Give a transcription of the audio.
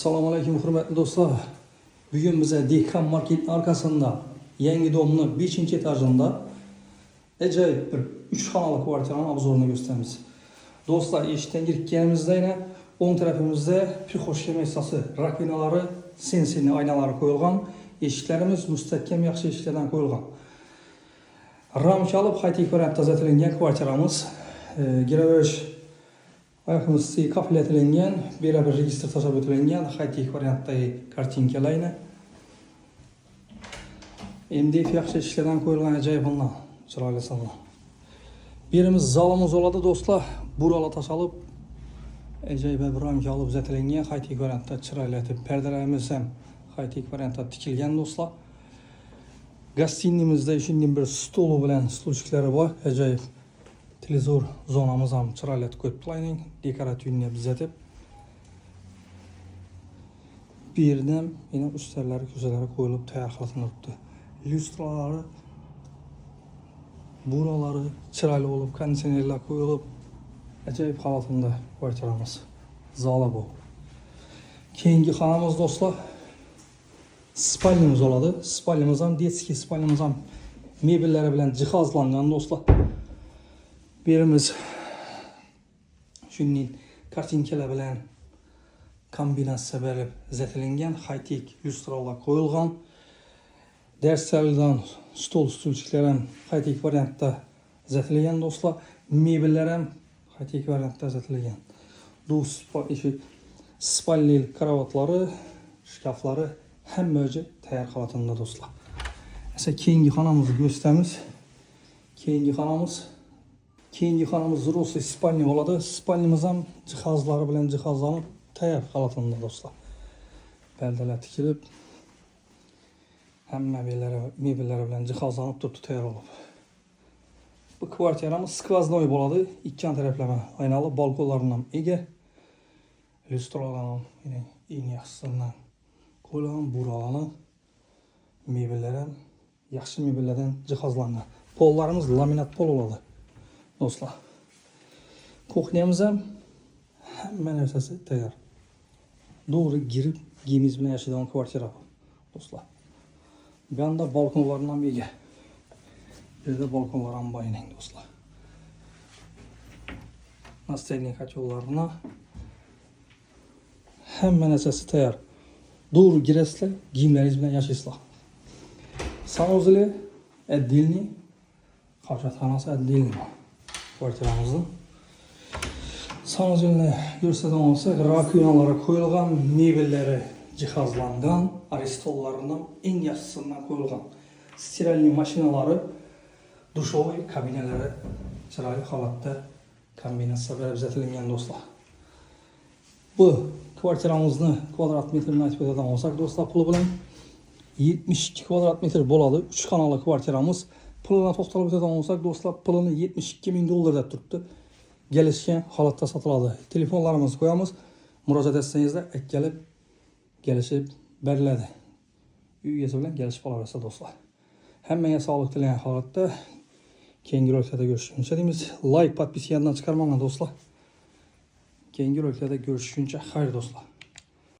Assalomu alaykum hurmatli do'stlar. Bugun bize Dehqon Market arkasında yangi domni 5-etajında ajoyib bir 3 xonalı kvartirani obzorini gösteramiz. Do'stlar, eshikdan kirganimizda yana o'ng tarafimizda prixoshka massasi, rakvinalari, sensorli aynalari qo'yilgan. Eshiklarimiz mustahkam yaxshi eshiklardan qo'yilgan. Ramkali high-tech variantda zatilgan kvartiramiz. Garaj ayakımızı kapiletilengen, bir registr tasarruf edilengen, high-tech variantdagi kartinkalarni. MDF yaxshi ishlardan qo'yilgan ajoyib bundan chiroyli salon. Birimiz zalimiz bo'ladi do'stlar. Buralar tashalib ajoyib bir ramka olib zatilgan high-tech variantda chiroyli etib, perdelarimiz ham high-tech variantda tikilgan do'stlar. Gostinimizda shunday bir stolu bilan stulchiklari bor, ajoyib. Televizor zonamız ham chiroyli etib qo'yibdilar, dekorativni bezatib. Bu yerdan yana ustarlari, ko'zalari qo'yilib tayyor qilinibdi. Lyustralari, buralari chiroyli bo'lib, konditsionerlar qo'yilib, ajoyib holatda kvartiramiz. Zali bu. Keyingi xonamiz do'stlar, spalnyamiz bo'ladi. Spalnyamiz ham detskiy spalnyamiz ham mebellari bilan jihozlangan do'stlar. Birimiz shunday kartinkalar bilan kombinatsiya berib zatilgan high-tech lyustralar qo'yilgan. Dars zalidan stulchiklar ham high-tech variantda zatilgan do'stlar. Mebellar ham high-tech variantda zatilgan. Bu spalli kravatlari, shkaflari hammaga tayyor holatda do'stlar. Esa keyingi xonamizni ko'rsatamiz. Keyingi xonamiz взрослый spalnya bo'ladi. Spalnyamiz ham jihozlari bilan jihozlanib tayyor holatda do'stlar. Perdelar tikilib, hamma mebellari bilan jihozlanib turibdi tayyor bo'lib. Bu kvartiramiz skvoznoy bo'ladi. Ikki taraflama aynali, balkonlardan ham ega. Lyustralar ham eng yaxshisidan qo'yilgan, buralarni mebellar ham yaxshi mebellardan jihozlangan. Pollarimiz laminat pol bo'ladi. Do'stlar, kuxnyamiz ham hamma narsasi tayyor. Doğru girib giyimiz bilan yashaydigan kvartira do'stlar. Bu yerda balkonlardan ham ega. Bu yerda balkonlar ham bor do'stlar. Настольный котелlarni hamma narsasi tayyor. Doğru girasizlar, giyimlaringiz bilan yashaysizlar. Sanuzli отдельный, hojatxonasi отдельный. Kvartiramızın sanuzilni ko'rsatgan olsak, rakvinalari qo'yilgan, mebellari jihozlangan, aristollarından eng yaxshisidan qo'yilgan. Stiralniy mashinalari, dushovoy kabinalari chiroyli holatda kombinatsiya berib zatilgan do'stlar. Bu kvartiramizni kvadrat metrini aytib o'tadigan olsak do'stlar, puli bilan 72 kvadrat metr bo'ladi. 3 xonali kvartiramiz. Pulini to'xtalib o'tadigan olsak do'stlar, pulini $72.000 deb turibdi. Kelishgan holatda sotiladi. Telefonlarimizni qo'yamiz. Murojaat etsangizlar, kelishib beriladi. Uy egasi bilan kelishib olaverasiz do'stlar. Hammaga sog'lik tilagan holatda keyingi roliklarda görüşguncha deymiz. Like, podpiskadan chiqarmanglar do'stlar. Keyingi roliklarda görüşguncha xayr do'stlar.